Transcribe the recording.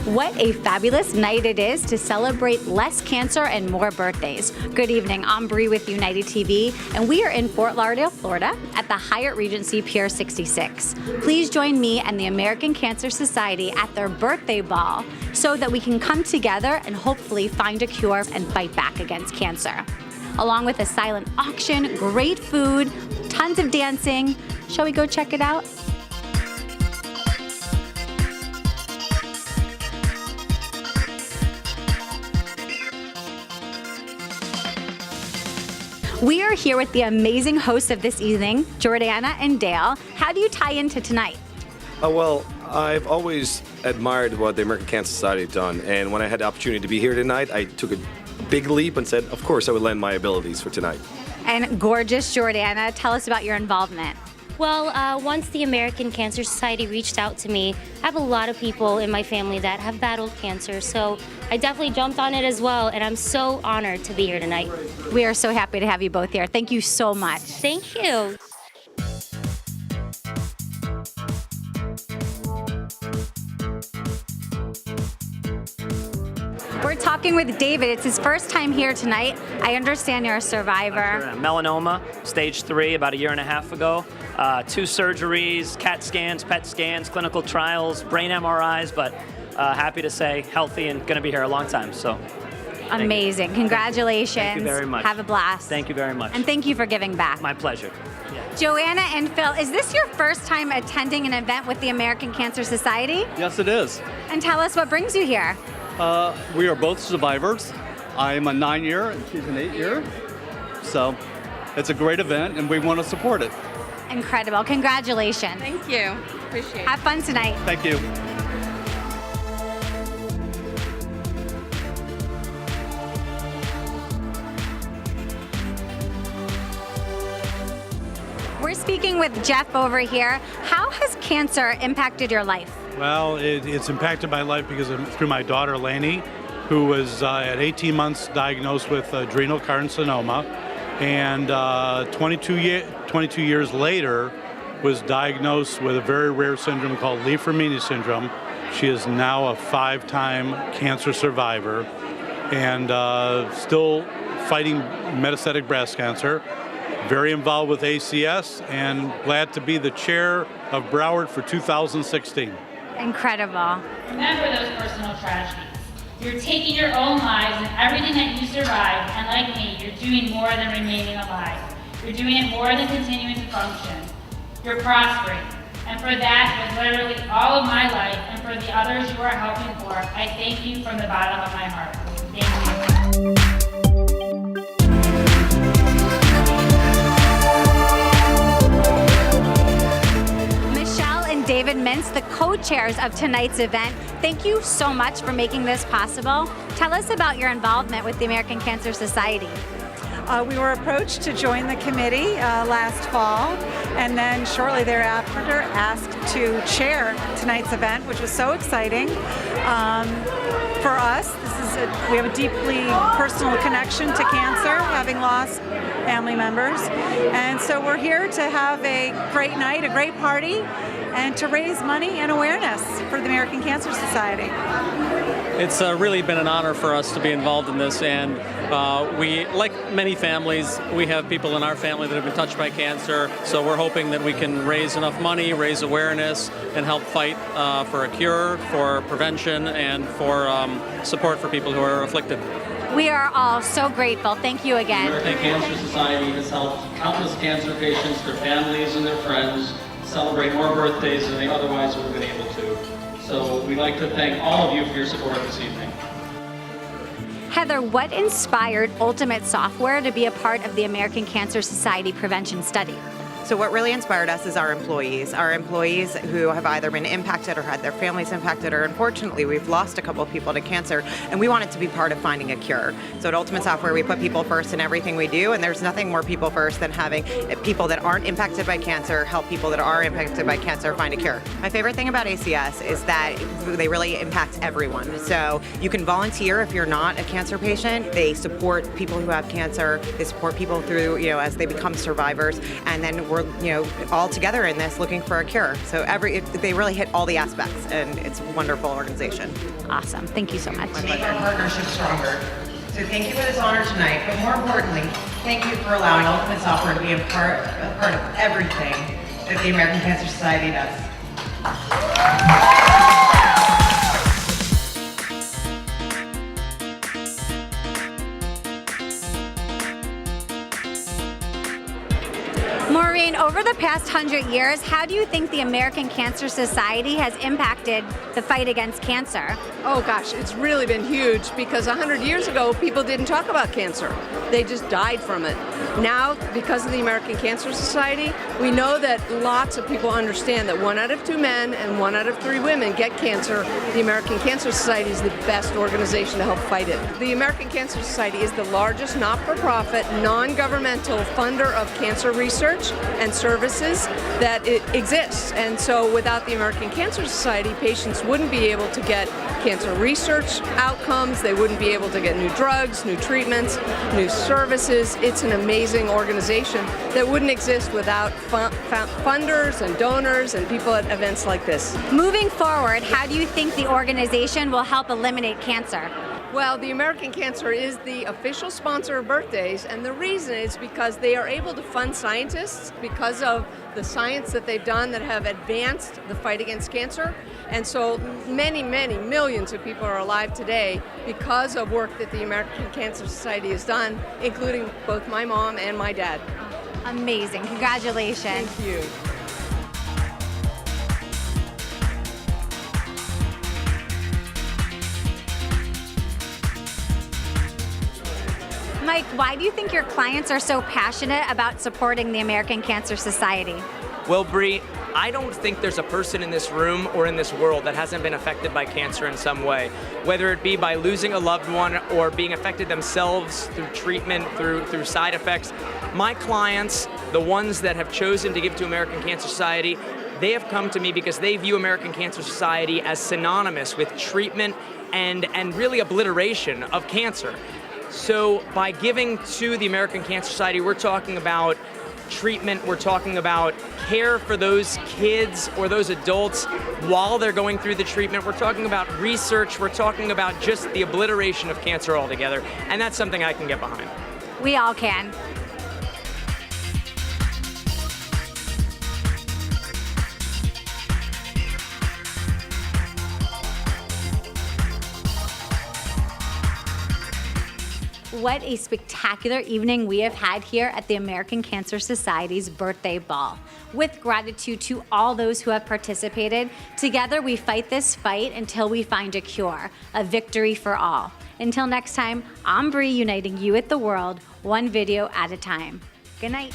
What a fabulous night it is to celebrate less cancer and more birthdays. Good evening, I'm Bree with United TV, and we are in Fort Lauderdale, Florida at the Hyatt Regency Pier 66. Please join me and the American Cancer Society at their birthday ball so that we can come together and hopefully find a cure and fight back against cancer. Along with a silent auction, great food, tons of dancing. Shall we go check it out? We are here with the amazing hosts of this evening, Jordana and Dale. How do you tie into tonight? Well, I've always admired what the American Cancer Society has done, and when I had the opportunity to be here tonight, I took a big leap and said, of course, I would lend my abilities for tonight. And gorgeous Jordana, tell us about your involvement. Well, once the American Cancer Society reached out to me, I have a lot of people in my family that have battled cancer, so I definitely jumped on it as well, and I'm so honored to be here tonight. We are so happy to have you both here. Thank you so much. Thank you. We're talking with David. It's his first time here tonight. I understand you're a survivor. Sure am. Melanoma, stage 3, about a year and a half ago. 2 surgeries, CAT scans, PET scans, clinical trials, brain MRIs, but happy to say healthy and going to be here a long time. So, amazing. Congratulations. Thank you very much. Have a blast. Thank you very much. And thank you for giving back. My pleasure. Joanna and Phil, is this your first time attending an event with the American Cancer Society? Yes, it is. And tell us what brings you here. We are both survivors. I'm a 9-year and she's an 8-year. So it's a great event and we want to support it. Incredible. Congratulations. Thank you. Appreciate it. Have fun tonight. Thank you. We're speaking with Jeff over here. How has cancer impacted your life? Well, it's impacted my life because through my daughter, Lainey, who was at 18 months diagnosed with adrenal carcinoma, and 22 years later was diagnosed with a very rare syndrome called Lee-Fermini syndrome. She is now a 5-time cancer survivor and still fighting metastatic breast cancer. Very involved with ACS and glad to be the chair of Broward for 2016. Incredible. Remember those personal tragedies. You're taking your own lives and everything that you survived, and like me, you're doing more than remaining alive. You're doing it more than continuing to function. You're prospering. And for that, with literally all of my life, and for the others you are helping for, I thank you from the bottom of my heart. Thank you. David Mintz, the co-chairs of tonight's event. Thank you so much for making this possible. Tell us about your involvement with the American Cancer Society. We were approached to join the committee last fall, and then shortly thereafter asked to chair tonight's event, which was so exciting. For us, we have a deeply personal connection to cancer, having lost family members. And so we're here to have a great night, a great party, and to raise money and awareness for the American Cancer Society. It's really been an honor for us to be involved in this, and we, like many families, we have people in our family that have been touched by cancer, so we're hoping that we can raise enough money, raise awareness, and help fight for a cure, for prevention, and for support for people who are afflicted. We are all so grateful. Thank you again. The American Cancer Society has helped countless cancer patients, their families, and their friends celebrate more birthdays than they otherwise would have been able to. So we'd like to thank all of you for your support this evening. Heather, what inspired Ultimate Software to be a part of the American Cancer Society prevention study? So what really inspired us is our employees who have either been impacted or had their families impacted, or unfortunately we've lost a couple of people to cancer, and we wanted to be part of finding a cure. So at Ultimate Software, we put people first in everything we do, and there's nothing more people first than having people that aren't impacted by cancer help people that are impacted by cancer find a cure. My favorite thing about ACS is that they really impact everyone. So you can volunteer if you're not a cancer patient. They support people who have cancer. They support people through, as they become survivors, and then we're we're all together in this, looking for a cure. So they really hit all the aspects, and it's a wonderful organization. Awesome. Thank you so much. My pleasure. Our partnership stronger. So thank you for this honor tonight, but more importantly, thank you for allowing Ultimate Software to be a part of everything that the American Cancer Society does. Maureen, over the past 100 years, how do you think the American Cancer Society has impacted the fight against cancer? Oh gosh, it's really been huge because 100 years ago, people didn't talk about cancer. They just died from it. Now, because of the American Cancer Society, we know that lots of people understand that 1 out of 2 men and 1 out of 3 women get cancer. The American Cancer Society is the best organization to help fight it. The American Cancer Society is the largest not-for-profit, non-governmental funder of cancer research and services that it exists. And so without the American Cancer Society, patients wouldn't be able to get cancer research outcomes, they wouldn't be able to get new drugs, new treatments, new services. It's an amazing organization that wouldn't exist without funders and donors and people at events like this. Moving forward, how do you think the organization will help eliminate cancer? Well, the American Cancer is the official sponsor of birthdays, and the reason is because they are able to fund scientists because of the science that they've done that have advanced the fight against cancer. And so many, many millions of people are alive today because of work that the American Cancer Society has done, including both my mom and my dad. Amazing. Congratulations. Thank you. Mike, why do you think your clients are so passionate about supporting the American Cancer Society? Well, Bree, I don't think there's a person in this room or in this world that hasn't been affected by cancer in some way, whether it be by losing a loved one or being affected themselves through treatment, through side effects. My clients, the ones that have chosen to give to American Cancer Society, they have come to me because they view American Cancer Society as synonymous with treatment and really obliteration of cancer. So by giving to the American Cancer Society, we're talking about treatment, we're talking about care for those kids or those adults while they're going through the treatment. We're talking about research, we're talking about just the obliteration of cancer altogether, and that's something I can get behind. We all can. What a spectacular evening we have had here at the American Cancer Society's birthday ball. With gratitude to all those who have participated, together we fight this fight until we find a cure, a victory for all. Until next time, I'm Bree, uniting you with the world, one video at a time. Good night.